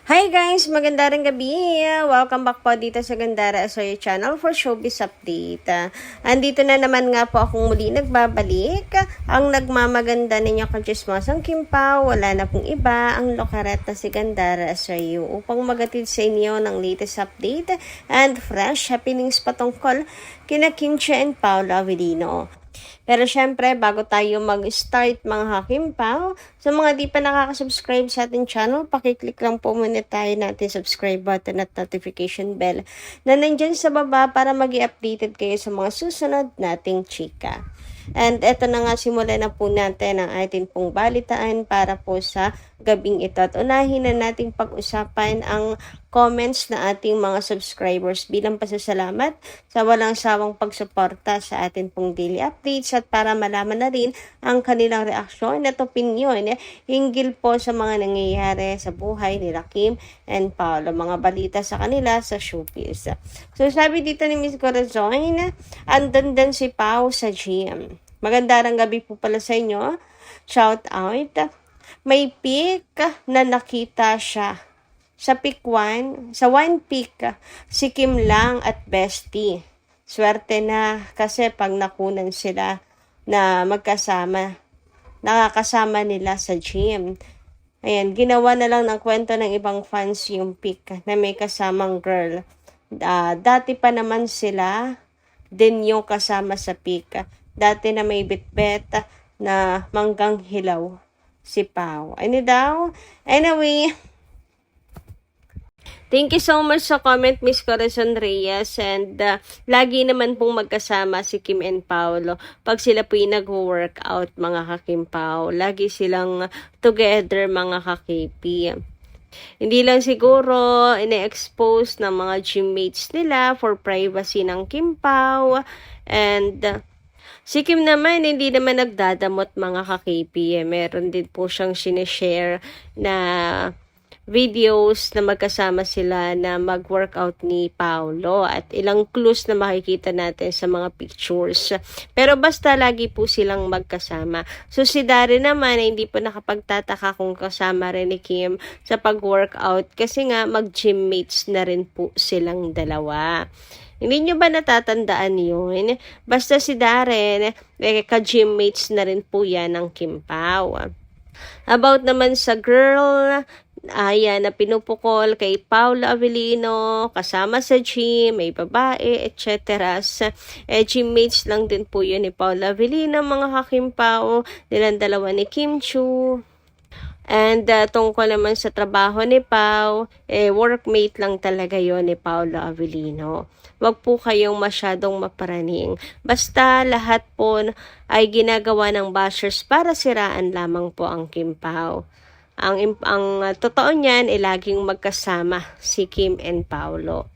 Hi guys! Magandang gabi! Welcome back po dito sa Gandara Asoy Channel for Showbiz Update. Andito na naman nga po akong muli nagbabalik. Ang nagmamaganda ninyo kachismosang Kimpaw, wala na pong iba, ang lokaret na si Gandara Asoy upang magatid sa inyo ng latest update and fresh happenings patungkol kina Kim Chiu and Paolo Avellino. Pero syempre, bago tayo mag-start mga Hakimpaw, sa mga di pa nakaka-subscribe sa ating channel, pakiclick lang po muna tayo natin subscribe button at notification bell na nandyan sa baba para mag-i-updated kayo sa mga susunod nating chika. And eto na nga, simulan na po natin ang ating pong balitaan para po sa gabing ito. At unahin na nating pag-usapan ang comments na ating mga subscribers bilang pasasalamat sa walang sawang pagsuporta sa ating pong daily updates at para malaman na rin ang kanilang reaksyon at opinion hinggil po sa mga nangyayari sa buhay ni Kim and Paolo, mga balita sa kanila sa showbiz. So sabi dito ni Miss Corazon, andan din si Pao sa gym. Magandang gabi po pala sa inyo. Shout out. May pic na nakita siya. Sa pic 1, sa one pic, si Kim lang at Bestie. Swerte na kasi pag nakunan sila na magkasama, nakakasama nila sa gym. Ayan, ginawa na lang ng kwento ng ibang fans yung pic na may kasamang girl. Dati pa naman sila din yung kasama sa pic. Dati na may bitbet na manggang hilaw si Pao. Ano daw? Anyway, thank you so much sa comment, Miss Corazon Reyes. And lagi naman pong magkasama si Kim and Paolo. Pag sila po yung nag-workout, mga Kakimpaw, lagi silang together, mga Kakipi. Hindi lang siguro ine-expose ng mga gymmates nila for privacy ng Kimpaw. And si Kim naman, hindi naman nagdadamot, mga ka-KP. Meron din po siyang sinishare na videos na magkasama sila na mag-workout ni Paolo at ilang clues na makikita natin sa mga pictures. Pero basta lagi po silang magkasama. So si Dari naman ay hindi po nakapagtataka kung kasama rin ni Kim sa pag-workout kasi nga mag-gym mates na rin po silang dalawa. Hindi nyo ba natatandaan yun? Basta si Darren, ka-gym mates na rin po yan ng Kimpaw. About naman sa girl, ayan, na pinupukol kay Paolo Avellino, kasama sa gym, may babae, etc. Gym mates lang din po yun ni Paolo Avellino, mga Hakimpaw, nilang dalawa ni Kim Chiu. And tungkol naman sa trabaho ni Pao, workmate lang talaga yon ni Paolo Avellino. Wag po kayong masyadong maparaning. Basta lahat po ay ginagawa ng bashers para siraan lamang po ang Kim Pao. Ang totoo niyan ay laging magkasama si Kim and Paolo.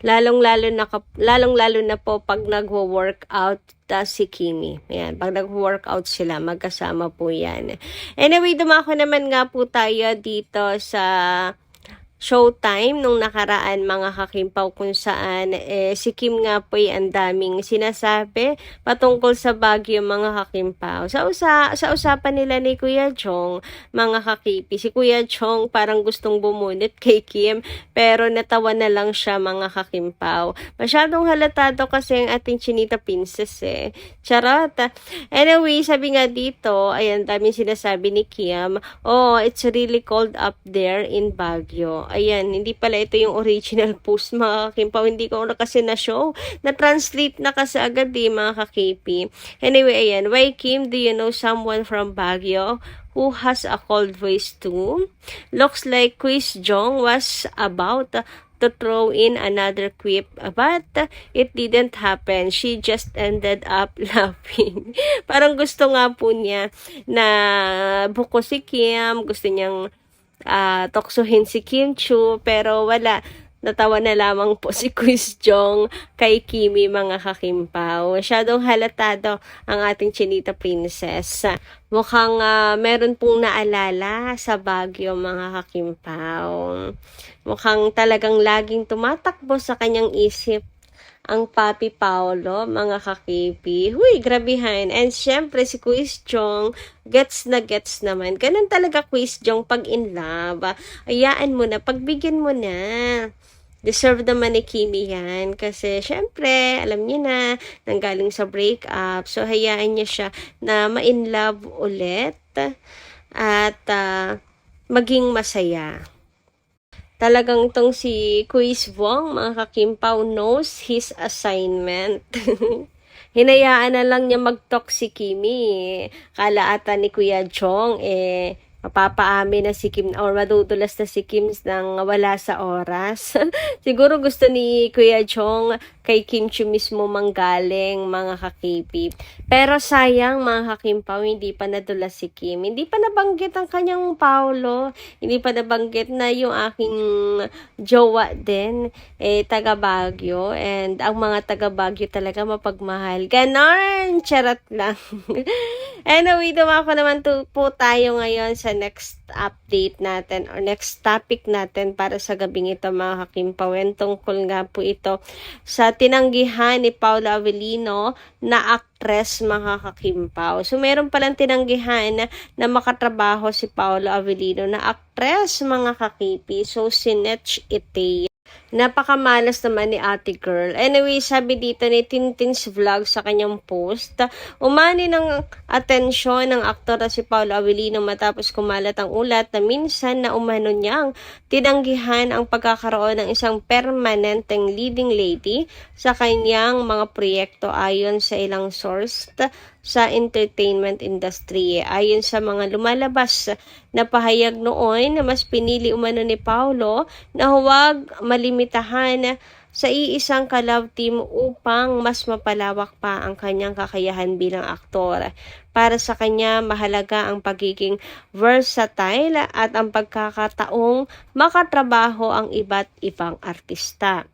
Lalong-lalo na po pag nagwo-workout si Kimi. Ayan, pag nagwo-workout sila, magkasama po yan. Anyway, dumako naman nga po tayo dito sa Showtime nung nakaraan, mga Kakimpaw, kung saan si Kim nga po ay ang daming sinasabi patungkol sa Baguio, mga Kakimpaw. Sa usapan nila ni Kuya Chong, mga Kakipi, si Kuya Chong parang gustong bumunit kay Kim pero natawa na lang siya, mga Kakimpaw. Masyadong halatado kasi ang ating Chinita Princess Charot. Anyway, sabi nga dito, ayan, daming sinasabi ni Kim, oh, it's really cold up there in Baguio. Ayan, hindi pala ito yung original post, mga Kakimpaw. Hindi ko na kasi na-show. Na-translate na kasi agad mga ka-KP. Anyway, ayan. Why, Kim, do you know someone from Baguio who has a cold voice too? Looks like Chris Jong was about to throw in another quip, but it didn't happen. She just ended up laughing. Parang gusto nga po niya na buko si Kim. Gusto niyang toksuhin si Kim Chiu, pero wala. Natawa na lamang po si Chris Jong kay Kimi, mga Kakimpaw. Masyadong halatado ang ating Chinita Princess. Mukhang meron pong naalala sa Baguio, mga Kakimpaw. Mukhang talagang laging tumatakbo sa kanyang isip ang Papi Paolo, mga kakipi. Huy, grabihan. And syempre, si Quiz Jong, gets na gets naman. Ganun talaga, Quiz Jong, pag in love. Ayaan mo na, pagbigyan mo na. Deserve naman ni Kimi yan. Kasi, syempre, alam niya na, nanggaling sa breakup. So, hayaan niya siya na ma-in love ulit. At, maging masaya. Talagang tong si Quiz Wong, mga kakimpaw, knows his assignment. Hinayaan na lang niya mag-talk si Kimi. Kala ata ni Kuya Jong, mapapaamin na si Kim or madudulas na si Kim nang wala sa oras. Siguro gusto ni Kuya Jong kay Kim Chiu mismo manggaling, mga kakipi. Pero sayang, mga kakimpaw, hindi pa nadulas si Kim. Hindi pa nabanggit ang kanyang Paolo. Hindi pa nabanggit na yung aking jowa din, taga Baguio. And ang mga taga Baguio talaga mapagmahal. Ganon! Charot lang. Anyway, dumako naman po tayo ngayon sa next update natin or next topic natin para sa gabing ito, mga kakimpaw. Tungkol nga po ito sa tinanggihan ni Paolo Avellino na actress, mga kakimpaw. So, meron palang tinanggihan na makatrabaho si Paolo Avellino na actress, mga kakipi. So, si Netch Ite. Napakamalas naman ni ate girl. Anyway, sabi dito ni Tintin's Vlog sa kanyang post, umani ng atensyon ng aktor na si Paolo Avellino matapos kumalat ang ulat na minsan na umano niyang tinanggihan ang pagkakaroon ng isang permanenteng leading lady sa kanyang mga proyekto ayon sa ilang source sa entertainment industry. Ayon sa mga lumalabas na pahayag noon na mas pinili umano ni Paolo na huwag malimitahan sa iisang ka-love team upang mas mapalawak pa ang kanyang kakayahan bilang aktor. Para sa kanya, mahalaga ang pagiging versatile at ang pagkakataong makatrabaho ang iba't ibang artista.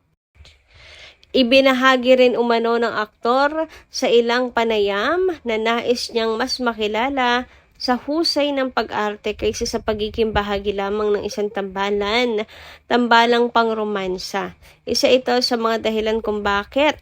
Ibinahagi rin umano ng aktor sa ilang panayam na nais niyang mas makilala sa husay ng pag-arte kaysa sa pagiging bahagi lamang ng isang tambalang pangromansa. Isa ito sa mga dahilan kung bakit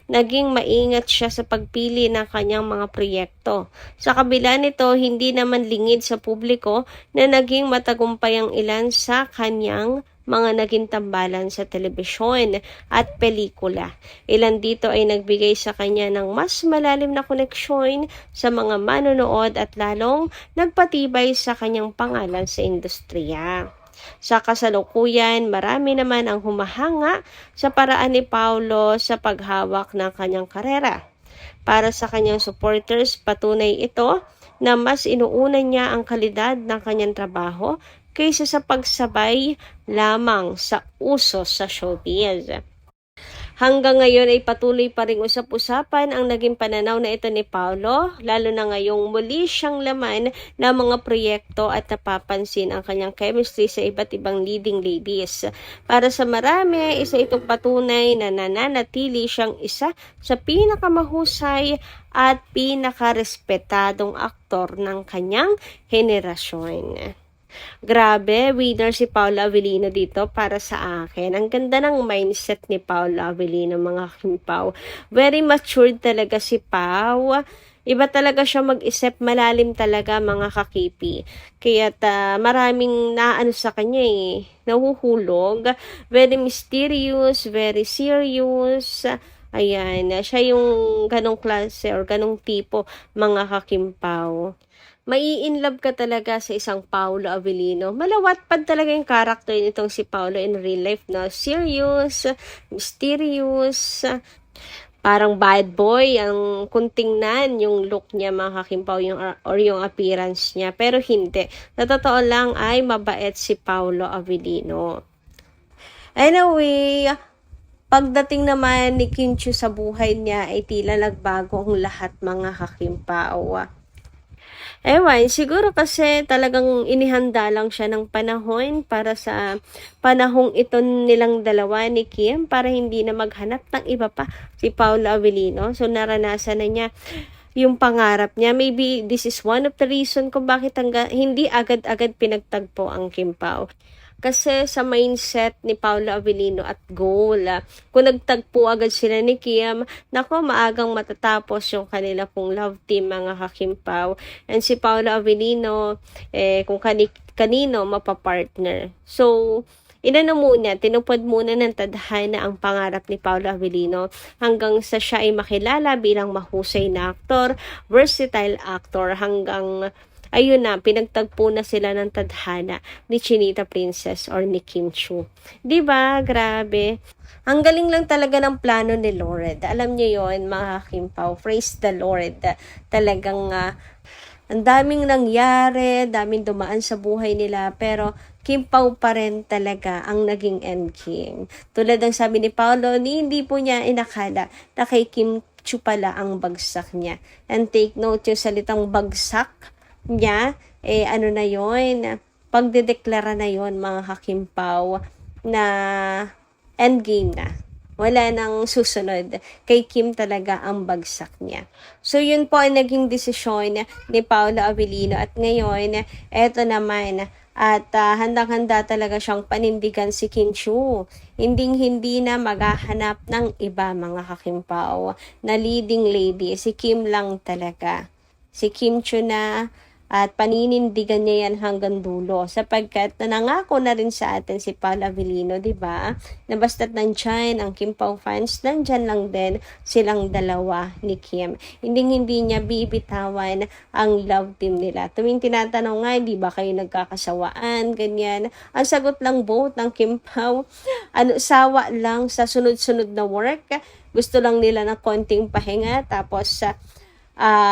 naging maingat siya sa pagpili ng kanyang mga proyekto. Sa kabila nito, hindi naman lingid sa publiko na naging matagumpay ang ilan sa kanyang mga naging tambalan sa telebisyon at pelikula. Ilan dito ay nagbigay sa kanya ng mas malalim na koneksyon sa mga manonood at lalong nagpatibay sa kanyang pangalan sa industriya. Sa kasalukuyan, marami naman ang humahanga sa paraan ni Paolo sa paghawak ng kanyang karera. Para sa kanyang supporters, patunay ito na mas inuuna niya ang kalidad ng kanyang trabaho kaysa sa pagsabay lamang sa uso sa showbiz. Hanggang ngayon ay patuloy pa ring usap-usapan ang naging pananaw na ito ni Paolo, lalo na ngayong muli siyang laman ng mga proyekto at napapansin ang kanyang chemistry sa iba't ibang leading ladies. Para sa marami, isa itong patunay na nananatili siyang isa sa pinakamahusay at pinakarespetadong aktor ng kanyang henerasyon. Grabe, winner si Paolo Avellino dito para sa akin. Ang ganda ng mindset ni Paolo Avellino, mga kimpaw. Very matured talaga si Pao. Iba talaga siya mag-isip, malalim talaga, mga kakipi. Kaya maraming naano sa kanya nahuhulog. Very mysterious, very serious. Ayan, siya yung ganong klase or ganong tipo, mga kakimpaw. Mai-inlove ka talaga sa isang Paolo Avellino. Malawatpad talaga yung character nitong si Paolo in real life, no? Serious, mysterious, parang bad boy ang kung tingnan yung look niya, mga kakimpaw, or yung appearance niya. Pero hindi. Sa totoo lang ay mabait si Paolo Avellino. Anyway, pagdating naman ni Kim Chiu sa buhay niya ay tila nagbago ang lahat, mga kakimpaw. Ewan, siguro kasi talagang inihanda lang siya ng panahon para sa panahong ito nilang dalawa ni Kim para hindi na maghanap ng iba pa si Paolo Avellino. So naranasan na niya yung pangarap niya. Maybe this is one of the reason kung bakit hindi agad-agad pinagtagpo ang Kim Pao. Kasi sa mindset ni Paolo Avellino at goal, kung nagtagpo agad sila ni Kim, nako maagang matatapos yung kanila pong love team mga kakimpaw. And si Paolo Avellino, kung kanino mapapartner. So, tinupad muna ng tadhana ang pangarap ni Paolo Avellino hanggang sa siya ay makilala bilang mahusay na aktor, versatile actor, hanggang ayun na, pinagtagpo na sila ng tadhana ni Chinita Princess or ni Kim Chiu. Diba? Grabe. Ang galing lang talaga ng plano ni Lord. Alam niyo yon mga Kimpaw. Praise the Lord. Talagang ang daming nangyari, daming dumaan sa buhay nila, pero Kim Pao pa rin talaga ang naging end king. Tulad ng sabi ni Paolo, hindi po niya inakala na kay Kim Chiu pala ang bagsak niya. And take note yung salitang bagsak niya, ano na yon, pagdedeklara na yon mga kakimpaw, na endgame na. Wala nang susunod. Kay Kim talaga ang bagsak niya. So, yun po ang naging desisyon ni Paolo Avellino. At ngayon, eto naman, at handang-handa talaga siyang panindigan si Kim Chiu. Hindi na maghahanap ng iba mga kakimpaw na leading lady. Si Kim lang talaga. Si Kim Chiu na, at paninindigan niya yan hanggang dulo sapagkat nangako na rin sa atin si Paolo Avellino, di ba? Na basta't nandyan ang Kim Pao fans, nandyan lang din silang dalawa ni Kim. Hindi niya bibitawan ang love team nila. Tuwing tinatanong nga, di ba kayo nagkakasawaan, ganyan. Ang sagot lang both ng Kim Pao, sawa lang sa sunod-sunod na work. Gusto lang nila ng konting pahinga, tapos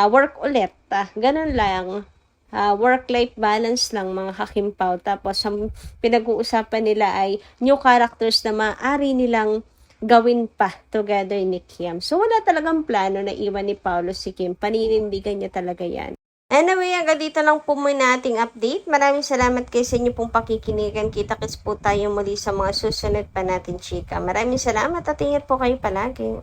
work ulit. Ganun lang. Work-life balance lang mga kakimpaw. Tapos ang pinag-uusapan nila ay new characters na maaari nilang gawin pa together ni Kim. So wala talagang plano na iwan ni Paolo si Kim. Paninindigan niya talaga yan. Anyway, hanggang dito lang po muna ating update. Maraming salamat kayo sa inyo pong pakikinigan. Kita-kits po tayo muli sa mga susunod pa natin chika. Maraming salamat at ingat po kayo palagi.